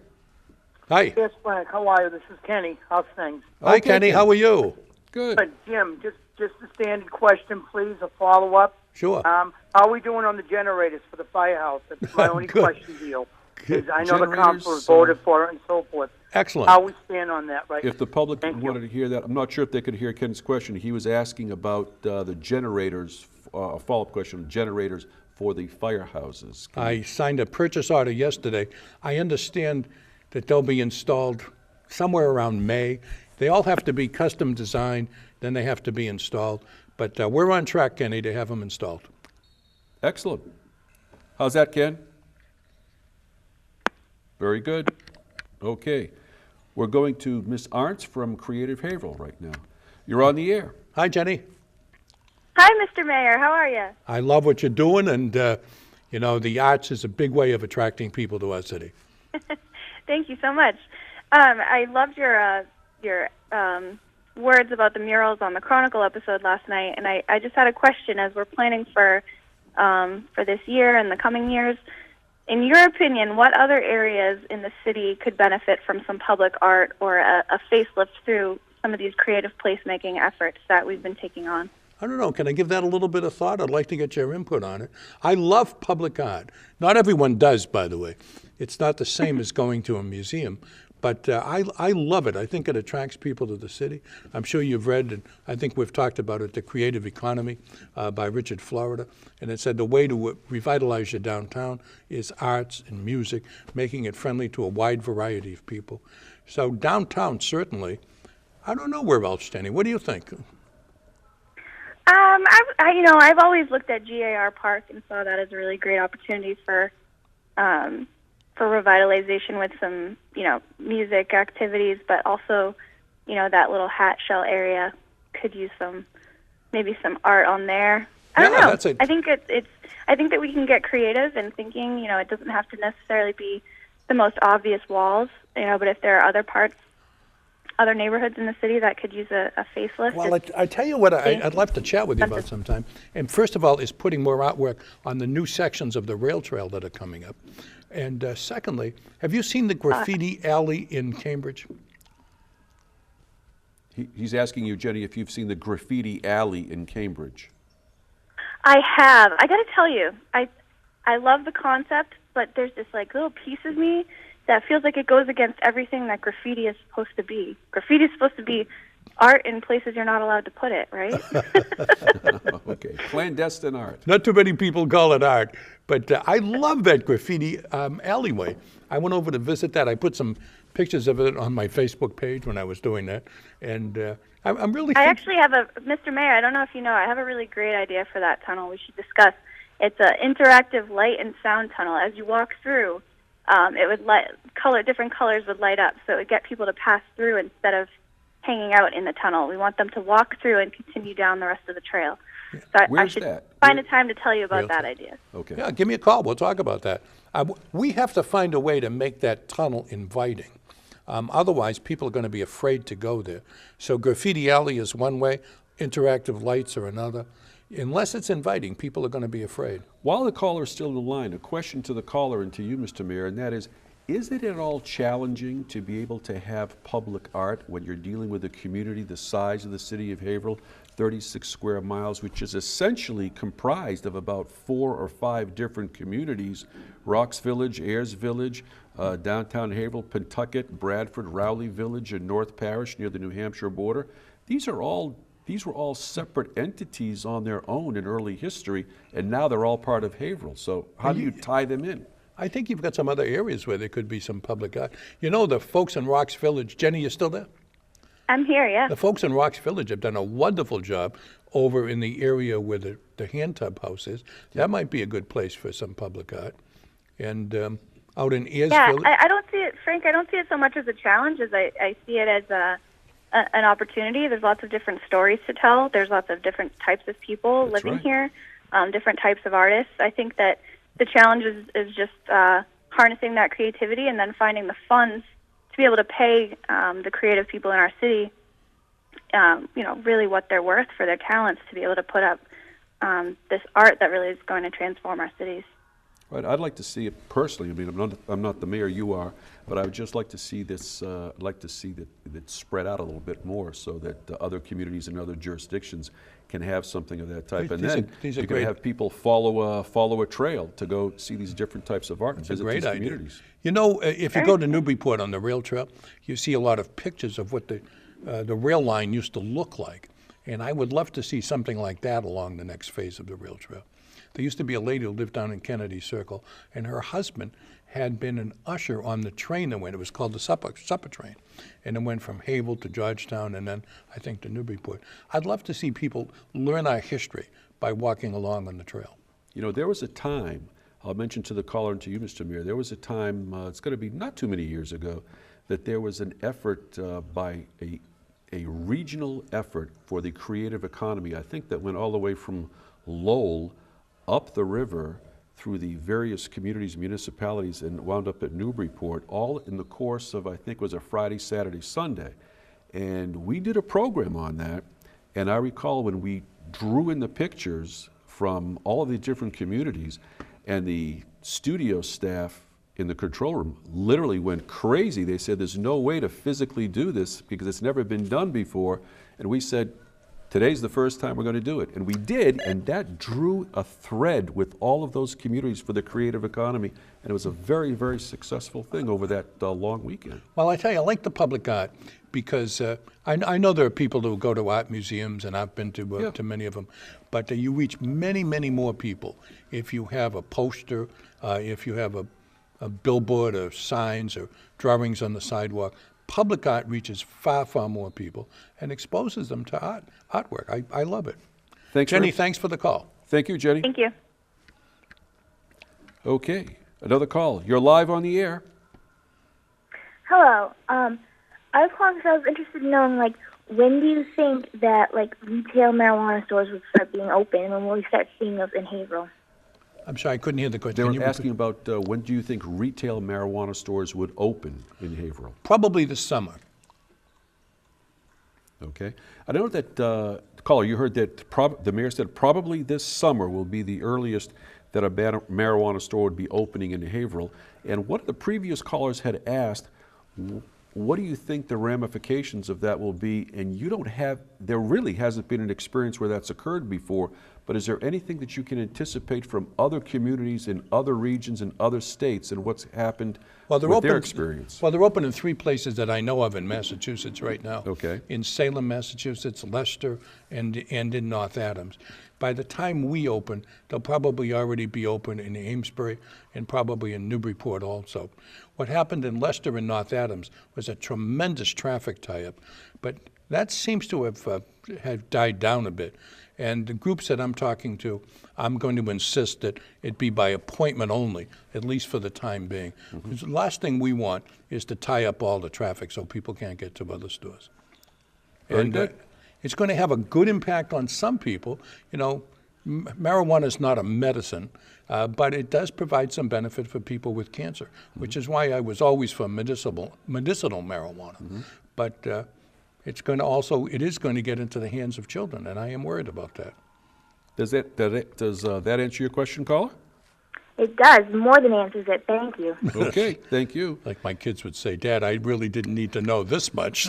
Hi.
Yes, Frank. How are you? This is Kenny. How's things?
Hi, Kenny. How are you?
Good.
Good. Jim, just a standard question, please, a follow-up.
Sure.
How are we doing on the generators for the firehouse? That's my only question to you. Because I know the council has voted for it and so forth.
Excellent.
How we stand on that right now?
If the public wanted to hear that, I'm not sure if they could hear Ken's question. He was asking about the generators, a follow-up question, generators for the firehouses.
I signed a purchase order yesterday. I understand that they'll be installed somewhere around May. They all have to be custom designed. then they have to be installed. But we're on track, Kenny, to have them installed.
Excellent. How's that, Ken? Very good. Okay. We're going to Miss Arntz from Creative Haverhill right now. You're on the air.
Hi, Jenny.
Hi, Mr. Mayor. How are you?
I love what you're doing, and you know, the arts is a big way of attracting people to our city.
Thank you so much. I loved your words about the murals on the Chronicle episode last night, and I just had a question as we're planning for this year and the coming years. In your opinion, what other areas in the city could benefit from some public art or a facelift through some of these creative placemaking efforts that we've been taking on?
I don't know. Can I give that a little bit of thought? I'd like to get your input on it. I love public art. Not everyone does, by the way. It's not the same as going to a museum. But I love it. I think it attracts people to the city. I'm sure you've read, and I think we've talked about it, The Creative Economy by Richard Florida. And it said the way to revitalize your downtown is arts and music, making it friendly to a wide variety of people. So downtown, certainly. I don't know where else, Jenny. What do you think?
I've always looked at GAR Park and saw that as a really great opportunity for revitalization with some, music activities, but also, that little hat shell area could use maybe some art on there. I don't know. I think I think that we can get creative in thinking, it doesn't have to necessarily be the most obvious walls, but if there are other neighborhoods in the city that could use a facelift.
Well, I tell you what I'd love to chat with you about sometime. And first of all, is putting more artwork on the new sections of the rail trail that are coming up. And secondly, have you seen the graffiti alley in Cambridge?
He's asking you, Jenny, if you've seen the graffiti alley in Cambridge.
I have. I got to tell you, I love the concept, but there's this little piece of me that feels like it goes against everything that graffiti is supposed to be. Graffiti is supposed to be art in places you're not allowed to put it, right?
Okay, clandestine art.
Not too many people call it art, but I love that graffiti alleyway. I went over to visit that. I put some pictures of it on my Facebook page when I was doing that, and I'm really...
I actually have Mr. Mayor, I don't know if you know, I have a really great idea for that tunnel we should discuss. It's an interactive light and sound tunnel. As you walk through, it would different colors would light up, so it would get people to pass through instead of hanging out in the tunnel. We want them to walk through and continue down the rest of the trail.
Yeah.
So I should find a time to tell you about that idea.
Okay.
Yeah, give me a call. We'll talk about that. We have to find a way to make that tunnel inviting. Otherwise, people are going to be afraid to go there. So graffiti alley is one way, interactive lights are another. Unless it's inviting, people are going to be afraid.
While the caller is still in the line, a question to the caller and to you, Mr. Mayor, and that is it at all challenging to be able to have public art when you're dealing with a community the size of the city of Haverhill, 36 square miles, which is essentially comprised of about 4 or 5 different communities: Rocks Village, Ayers Village, downtown Haverhill, Pentucket, Bradford, Rowley Village, and North Parish near the New Hampshire border. These were all separate entities on their own in early history, and now they're all part of Haverhill. So how do you tie them in?
I think you've got some other areas where there could be some public art. You know, the folks in Rocks Village, Jenny, you still there?
I'm here, yeah.
The folks in Rocks Village have done a wonderful job over in the area where the hand tub house is. That might be a good place for some public art. And out in Ayers Village.
I don't see it, Frank, I don't see it so much as a challenge as I see it as an opportunity. There's lots of different stories to tell. There's lots of different types of people living here, different types of artists. I think that the challenge is just harnessing that creativity and then finding the funds to be able to pay the creative people in our city, really what they're worth for their talents to be able to put up this art that really is going to transform our cities.
Right, I'd like to see it personally. I mean, I'm not the mayor, you are, but I would just like to see this. I'd like to see that spread out a little bit more, so that other communities and other jurisdictions can have something of that type. And then you can have people follow a trail to go see these different types of art and visit these communities.
You know, if you go to Newburyport on the rail trail, you see a lot of pictures of what the rail line used to look like. And I would love to see something like that along the next phase of the rail trail. There used to be a lady who lived down in Kennedy Circle, and her husband had been an usher on the train that went. It was called the supper train. And it went from Havel to Georgetown and then, I think, to Newburyport. I'd love to see people learn our history by walking along on the trail.
You know, there was a time, I'll mention to the caller and to you, Mr. Mayor, there was a time, it's going to be not too many years ago, that there was an effort by a regional effort for the creative economy. I think that went all the way from Lowell up the river through the various communities, municipalities, and wound up at Newburyport, all in the course of, I think, was a Friday, Saturday, Sunday. And we did a program on that, and I recall when we drew in the pictures from all of the different communities, and the studio staff in the control room literally went crazy. They said, there's no way to physically do this because it's never been done before. And we said, today's the first time we're going to do it. And we did, and that drew a thread with all of those communities for the creative economy. And it was a very, very successful thing over that long weekend.
Well, I tell you, I like the public art because I know there are people who go to art museums, and I've been to many of them, but you reach many, many more people if you have a poster, if you have a billboard or signs or drawings on the sidewalk. Public art reaches far, far more people and exposes them to artwork. I love it.
Thanks,
Jenny, thanks for the call.
Thank you, Jenny.
Thank you.
Okay, another call. You're live on the air.
Hello. I was calling because I was interested in knowing, like, when do you think that, like, retail marijuana stores would start being open, and when will we start seeing those in Haverhill?
I'm sorry, I couldn't hear the question.
They were asking about when do you think retail marijuana stores would open in Haverhill?
Probably this summer.
Okay. I know that, caller, you heard that the mayor said probably this summer will be the earliest that a marijuana store would be opening in Haverhill. And one of the previous callers had asked, what do you think the ramifications of that will be? And you don't have, there really hasn't been an experience where that's occurred before, but is there anything that you can anticipate from other communities in other regions and other states and what's happened with their experience?
Well, they're open in 3 places that I know of in Massachusetts right now.
Okay.
In Salem, Massachusetts, Leicester, and in North Adams. By the time we open, they'll probably already be open in Amesbury and probably in Newburyport also. What happened in Leicester and North Adams was a tremendous traffic tie-up, but that seems to have died down a bit. And the groups that I'm talking to, I'm going to insist that it be by appointment only, at least for the time being. Because the last thing we want is to tie up all the traffic so people can't get to other stores. And it's going to have a good impact on some people. You know, marijuana is not a medicine, but it does provide some benefit for people with cancer, which is why I was always for medicinal marijuana. But it is going to get into the hands of children, and I am worried about that.
Does that answer your question, caller?
It does. More than answers it. Thank you.
Okay, thank you.
Like my kids would say, Dad, I really didn't need to know this much.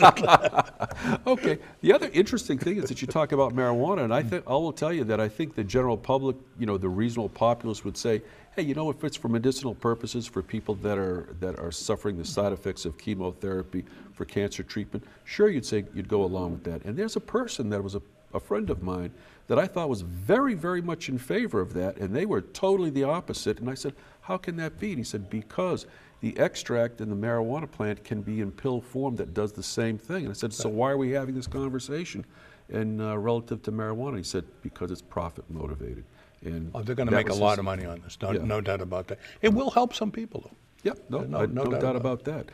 Okay. The other interesting thing is that you talk about marijuana, and I will tell you that I think the general public, you know, the reasonable populace would say, hey, you know, if it's for medicinal purposes for people that are suffering the side effects of chemotherapy for cancer treatment, sure, you'd go along with that. And there's a person that was a friend of mine that I thought was very, very much in favor of that, and they were totally the opposite. And I said, how can that be? And he said, because the extract in the marijuana plant can be in pill form that does the same thing. And I said, so why are we having this conversation relative to marijuana? He said, because it's profit motivated. And
they're going to make a lot of money on this, no doubt about that. It will help some people, though.
Yep, no doubt about that.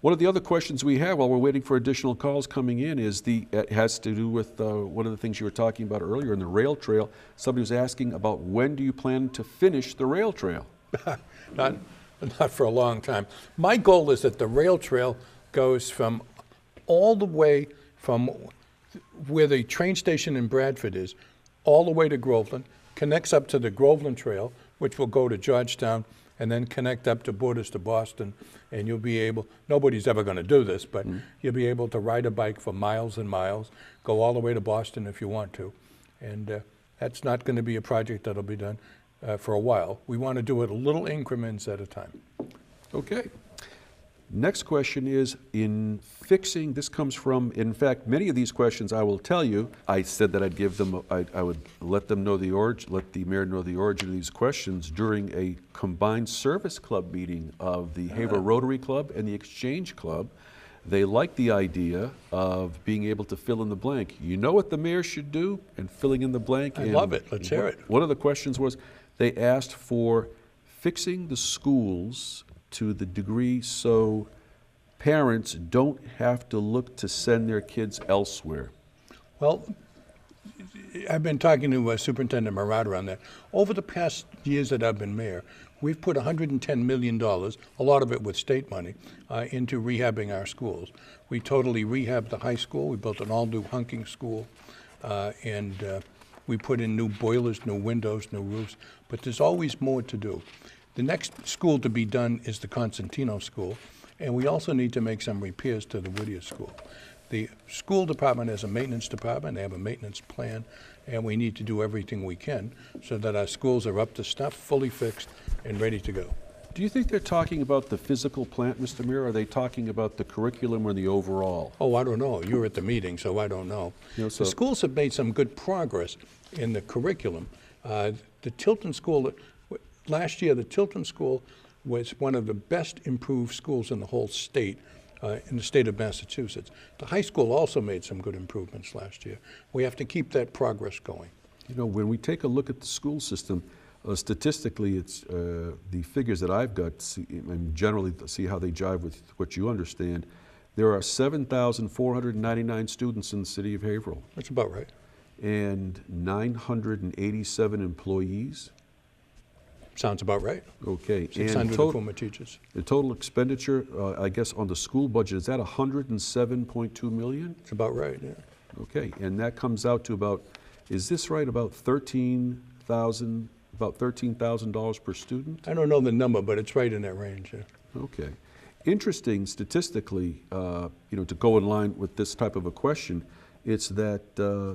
One of the other questions we have while we're waiting for additional calls coming in is it has to do with one of the things you were talking about earlier in the rail trail. Somebody was asking about when do you plan to finish the rail trail?
Not for a long time. My goal is that the rail trail goes from all the way from where the train station in Bradford is, all the way to Groveland, connects up to the Groveland Trail, which will go to Georgetown, and then connect up to Borders to Boston, and you'll be able, nobody's ever going to do this, but you'll be able to ride a bike for miles and miles, go all the way to Boston if you want to. And that's not going to be a project that'll be done for a while. We want to do it little increments at a time.
Okay. Next question is, in fixing, this comes from, in fact, many of these questions I will tell you, I said that I'd give them, I would let them know the origin, let the mayor know the origin of these questions during a combined service club meeting of the Haverhill Rotary Club and the Exchange Club. They like the idea of being able to fill in the blank. You know what the mayor should do? And filling in the blank.
I love it. Let's hear it.
One of the questions was, they asked for fixing the schools to the degree so parents don't have to look to send their kids elsewhere.
Well, I've been talking to Superintendent Marata on that. Over the past years that I've been mayor, we've put $110 million, a lot of it with state money, into rehabbing our schools. We totally rehabbed the high school. We built an all-new hunking school, and we put in new boilers, new windows, new roofs, but there's always more to do. The next school to be done is the Constantino School, and we also need to make some repairs to the Whittier School. The school department has a maintenance department, they have a maintenance plan, and we need to do everything we can so that our schools are up to snuff, fully fixed, and ready to go.
Do you think they're talking about the physical plant, Mr. Mayor, or are they talking about the curriculum or the overall?
Oh, I don't know. You were at the meeting, so I don't know.
You know, so
the schools have made some good progress in the curriculum. The Tilton School, last year, the Tilton School was one of the best improved schools in the whole state, in the state of Massachusetts. The high school also made some good improvements last year. We have to keep that progress going.
You know, when we take a look at the school system, statistically, it's the figures that I've got, and generally see how they jive with what you understand. There are 7,499 students in the city of Haverhill.
That's about right.
And 987 employees.
Sounds about right.
Okay.
600 former teachers.
The total expenditure, I guess, on the school budget, is that $107.2 million?
It's about right, yeah.
Okay, and that comes out to about, is this right, about $13,000 per student?
I don't know the number, but it's right in that range, yeah.
Okay. Interesting statistically, you know, to go in line with this type of a question, it's that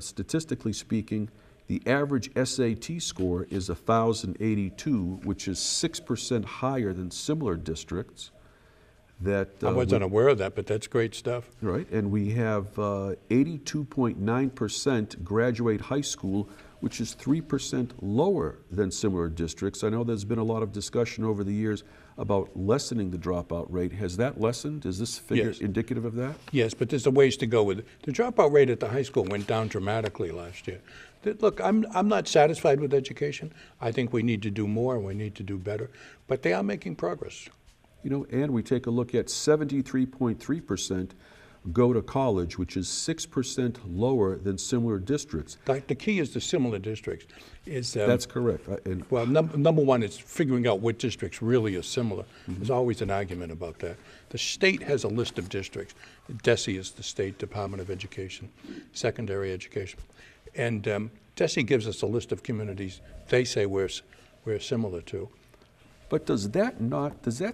statistically speaking, the average SAT score is 1,082, which is 6% higher than similar districts. That
I wasn't aware of that, but that's great stuff.
Right, and we have 82.9% graduate high school, which is 3% lower than similar districts. I know there's been a lot of discussion over the years about lessening the dropout rate. Has that lessened? Is this figure indicative of that?
Yes, but there's a ways to go with it. The dropout rate at the high school went down dramatically last year. Look, I'm not satisfied with education. I think we need to do more and we need to do better, but they are making progress.
You know, and we take a look at 73.3% go to college, which is 6% lower than similar districts.
The key is the similar districts.
That's correct.
Well, number one is figuring out what districts really are similar. Mm-hmm. There's always an argument about that. The state has a list of districts. DESE is the State Department of Education, Secondary Education. And DESE gives us a list of communities they say we're similar to.
But does that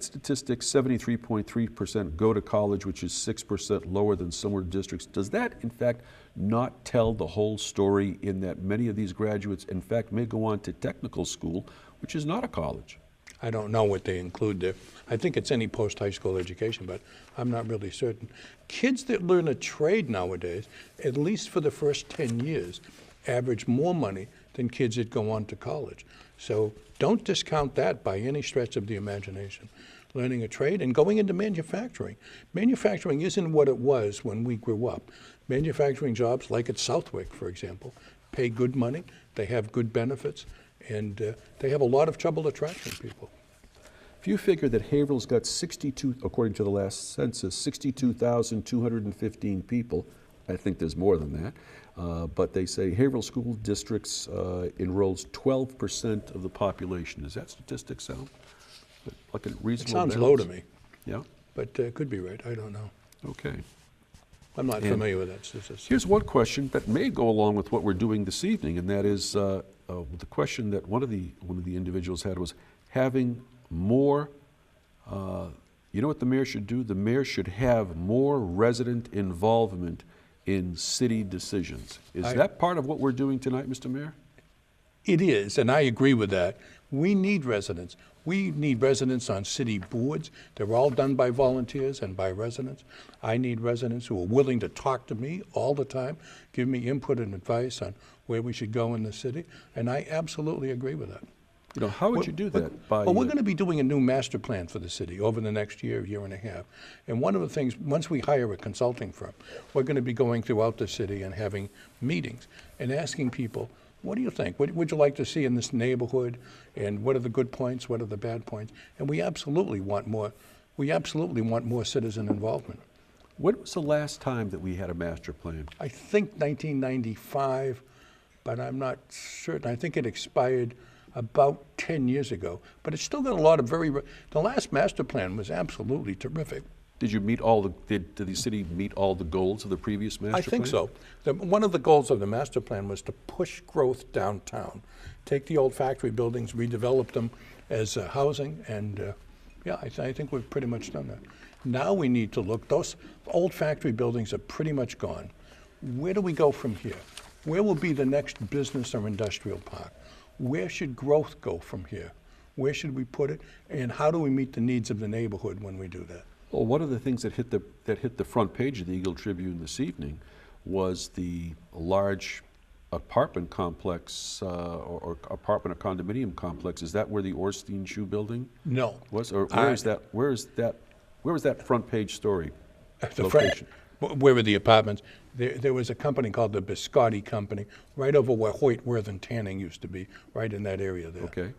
statistic, 73.3% go to college, which is 6% lower than similar districts, does that in fact not tell the whole story in that many of these graduates in fact may go on to technical school, which is not a college?
I don't know what they include there. I think it's any post-high school education, but I'm not really certain. Kids that learn a trade nowadays, at least for the first 10 years, average more money than kids that go on to college. So don't discount that by any stretch of the imagination. Learning a trade and going into manufacturing. Manufacturing isn't what it was when we grew up. Manufacturing jobs, like at Southwick, for example, pay good money, they have good benefits, and they have a lot of trouble attracting people.
If you figure that Haverhill's got 62, according to the last census, 62,215 people, I think there's more than that, but they say Haverhill School Districts enrolls 12% of the population. Does that statistic sound like a reasonable
balance? It sounds low to me.
Yeah?
But it could be right. I don't know.
Okay.
I'm not familiar with that statistic.
Here's one question that may go along with what we're doing this evening, and that is the question that one of the individuals had was having more, you know what the mayor should do? The mayor should have more resident involvement in city decisions. Is that part of what we're doing tonight, Mr. Mayor?
It is, and I agree with that. We need residents. We need residents on city boards. They're all done by volunteers and by residents. I need residents who are willing to talk to me all the time, give me input and advice on where we should go in the city, and I absolutely agree with that.
You know, how would you do that?
Well, we're going to be doing a new master plan for the city over the next year, year and a half. And one of the things, once we hire a consulting firm, we're going to be going throughout the city and having meetings and asking people, what do you think? What would you like to see in this neighborhood? And what are the good points? What are the bad points? And we absolutely want more. We absolutely want more citizen involvement.
When was the last time that we had a master plan?
I think 1995, but I'm not certain. I think it expired about 10 years ago. But it's still got a lot of the last master plan was absolutely terrific.
Did you meet did the city meet all the goals of the previous master plan?
I think so. One of the goals of the master plan was to push growth downtown. Take the old factory buildings, redevelop them as housing, and yeah, I think we've pretty much done that. Now we need to look, those old factory buildings are pretty much gone. Where do we go from here? Where will be the next business or industrial park? Where should growth go from here? Where should we put it? And how do we meet the needs of the neighborhood when we do that?
Well, one of the things that hit the front page of the Eagle Tribune this evening was the large apartment complex or apartment or condominium complex. Is that where the Orstein Shoe Building
No.
was? Or where is that? Where was that front page story?
Location. Where were the apartments? There was a company called the Biscotti Company right over where Hoyt Worthen Tanning used to be, right in that area there.
Okay.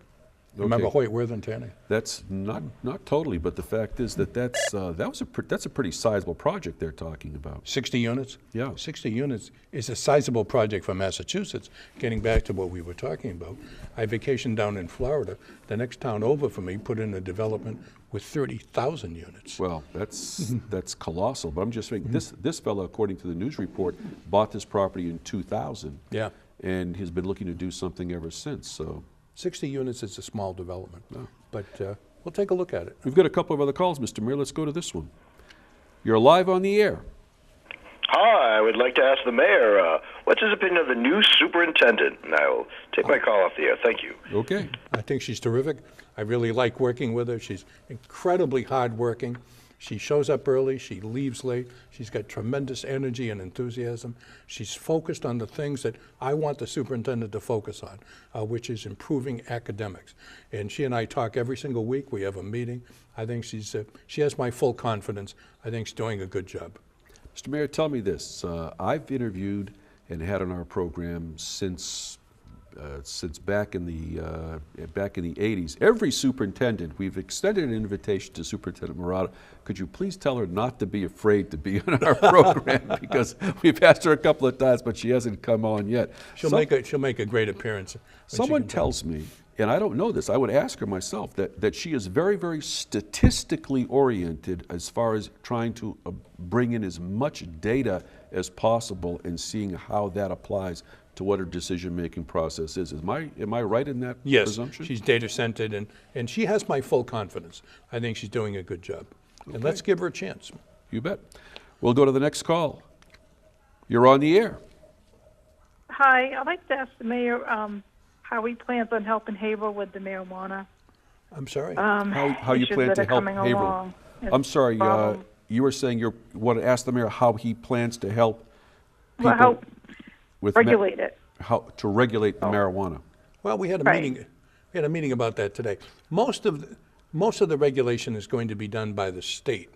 Remember Hoyt Worthen Tanning?
That's not totally, but the fact is that's a pretty sizable project they're talking about.
60 units?
Yeah.
60 units is a sizable project for Massachusetts. Getting back to what we were talking about, I vacationed down in Florida. The next town over for me put in a development with 30,000 units.
Well, that's colossal. But I'm just saying, this fellow, according to the news report, bought this property in 2000.
Yeah.
And has been looking to do something ever since. So
60 units is a small development, but we'll take a look at it.
We've got a couple of other calls, Mr. Mayor. Let's go to this one. You're live on the air.
Hi, I would like to ask the mayor, what's his opinion of the new superintendent? And I will take my call off the air. Thank you.
Okay.
I think she's terrific. I really like working with her. She's incredibly hardworking. She shows up early, she leaves late. She's got tremendous energy and enthusiasm. She's focused on the things that I want the superintendent to focus on, which is improving academics. And she and I talk every single week. We have a meeting. I think she has my full confidence. I think she's doing a good job.
Mr. Mayor, tell me this. I've interviewed and had on our program since back in the 80s. Every superintendent, we've extended an invitation to Superintendent Murata. Could you please tell her not to be afraid to be on our program, because we've asked her a couple of times, but she hasn't come on yet.
She'll make a great appearance.
Someone tells me, and I don't know this, I would ask her myself, that she is very, very statistically oriented as far as trying to bring in as much data as possible and seeing how that applies to what her decision-making process is. Am I right in that presumption?
Yes, she's data-centered, and she has my full confidence. I think she's doing a good job. Okay. And let's give her a chance.
You bet. We'll go to the next call. You're on the air.
Hi, I'd like to ask the mayor how he plans on helping Haverhill with the marijuana.
I'm sorry?
How you plan to help Haverhill? I'm sorry, you were saying you want to ask the mayor how he plans to help people with
regulate it.
How to regulate the marijuana.
Well, we had a meeting. We had a meeting about that today. Most of the regulation is going to be done by the state.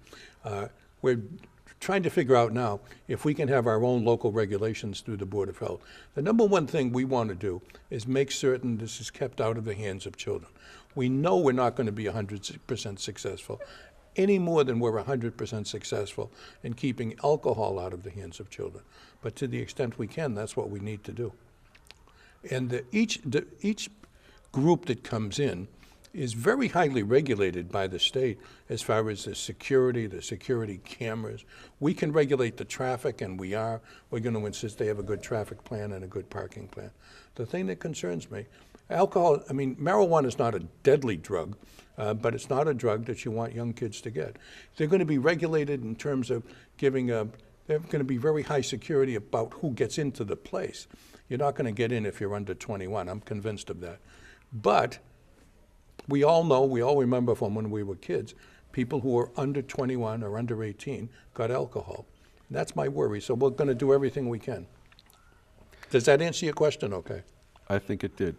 We're trying to figure out now if we can have our own local regulations through the Board of Health. The number one thing we want to do is make certain this is kept out of the hands of children. We know we're not going to be 100% successful, any more than we're 100% successful in keeping alcohol out of the hands of children. But to the extent we can, that's what we need to do. And each group that comes in is very highly regulated by the state as far as the security cameras. We can regulate the traffic, and we're going to insist they have a good traffic plan and a good parking plan. The thing that concerns me, marijuana is not a deadly drug, but it's not a drug that you want young kids to get. They're going to be regulated in terms of they're going to be very high security about who gets into the place. You're not going to get in if you're under 21. I'm convinced of that. But We all know, we all remember from when we were kids, people who were under 21 or under 18 got alcohol. That's my worry, so we're going to do everything we can. Does that answer your question okay?
I think it did.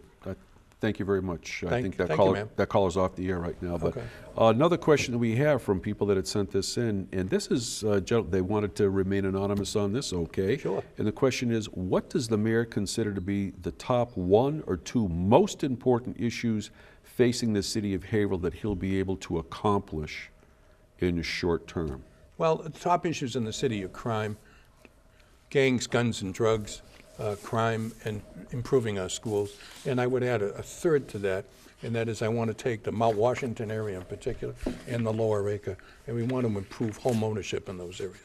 Thank you very much. I think
thank you, ma'am.
that caller's off the air right now. But
Okay.
Another question that we have from people that had sent this in, and this is, they wanted to remain anonymous on this, okay?
Sure.
And the question is, what does the mayor consider to be the top 1 or 2 most important issues facing the city of Haverhill that he'll be able to accomplish in the short term?
Well, the top issues in the city are crime, gangs, guns and drugs, crime, and improving our schools. And I would add a third to that, and that is I want to take the Mount Washington area in particular and the Lower Acre, and we want to improve home ownership in those areas.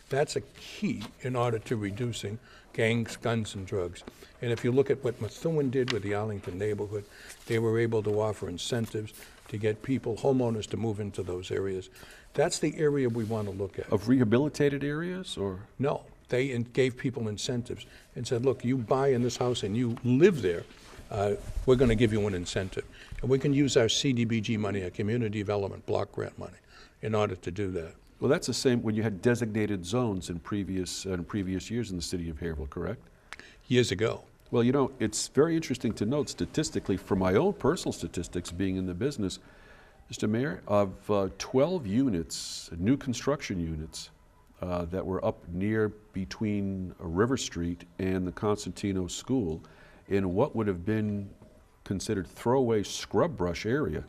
That's a key in order to reducing gangs, guns, and drugs. And if you look at what Methuen did with the Arlington neighborhood, they were able to offer incentives to get people, homeowners, to move into those areas. That's the area we want to look at.
Of rehabilitated areas, or?
No, they gave people incentives and said, look, you buy in this house and you live there, we're going to give you an incentive. And we can use our CDBG money, our community development block grant money, in order to do that.
Well, that's the same when you had designated zones in previous years in the city of Haverhill, correct?
Years ago.
Well, you know, it's very interesting to note statistically, from my own personal statistics being in the business, Mr. Mayor, of 12 units, new construction units, that were up near between River Street and the Constantino School in what would have been considered throwaway scrub brush area.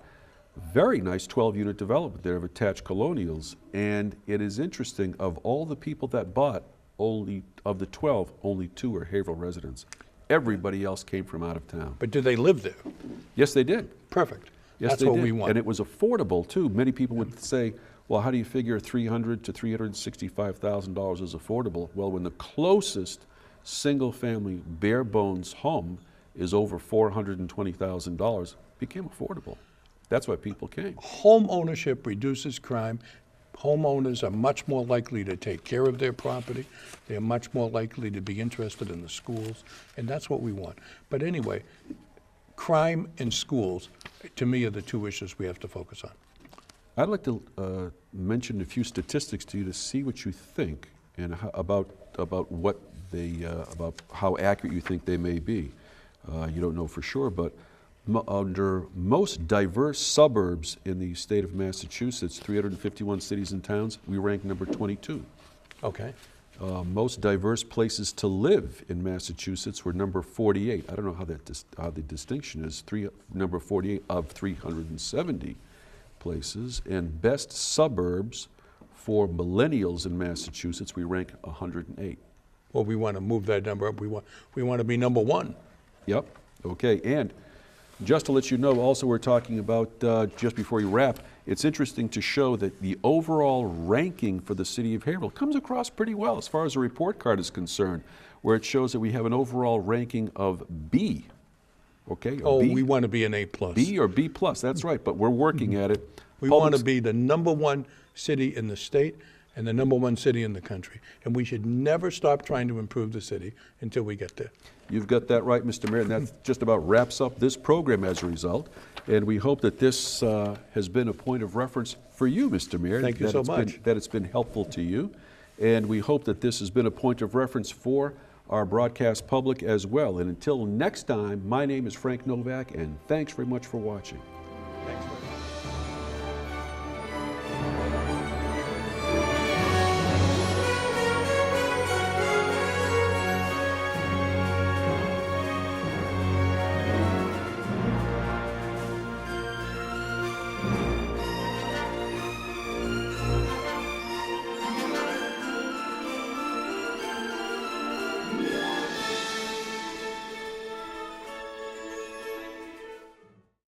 Very nice 12-unit development there of attached colonials. And it is interesting, of all the people that bought, only of the 12, only 2 are Haverhill residents. Everybody else came from out of town.
But do they live there?
Yes, they did.
Perfect.
Yes,
That's
they
what
did.
we want.
And it was affordable, too. Many people would say, well, how do you figure $300,000 to $365,000 is affordable? Well, when the closest single-family bare-bones home is over $420,000, it became affordable. That's why people came.
Home ownership reduces crime. Homeowners are much more likely to take care of their property. They're much more likely to be interested in the schools, and that's what we want. But anyway, crime and schools, to me, are the 2 issues we have to focus on.
I'd like to mention a few statistics to you to see what you think and about what they about how accurate you think they may be. You don't know for sure, but under most diverse suburbs in the state of Massachusetts, 351 cities and towns, we rank number 22.
Okay.
Most diverse places to live in Massachusetts were number 48. I don't know how the distinction is. Number 48 of 370 places. And best suburbs for millennials in Massachusetts, we rank 108.
Well, we want to move that number up. We want to be number 1.
Yep. Okay. And just to let you know, also we're talking about, just before you wrap, it's interesting to show that the overall ranking for the city of Haverhill comes across pretty well as far as the report card is concerned, where it shows that we have an overall ranking of B. Okay?
Oh,
B,
we want to be an A+.
B or B+, that's right, but we're working at it.
We want to be the number 1 city in the state and the number 1 city in the country. And we should never stop trying to improve the city until we get there.
You've got that right, Mr. Mayor, and that just about wraps up this program as a result. And we hope that this has been a point of reference for you, Mr. Mayor.
Thank you so much.
That it's been helpful to you. And we hope that this has been a point of reference for our broadcast public as well. And until next time, my name is Frank Novak, and thanks very much for watching.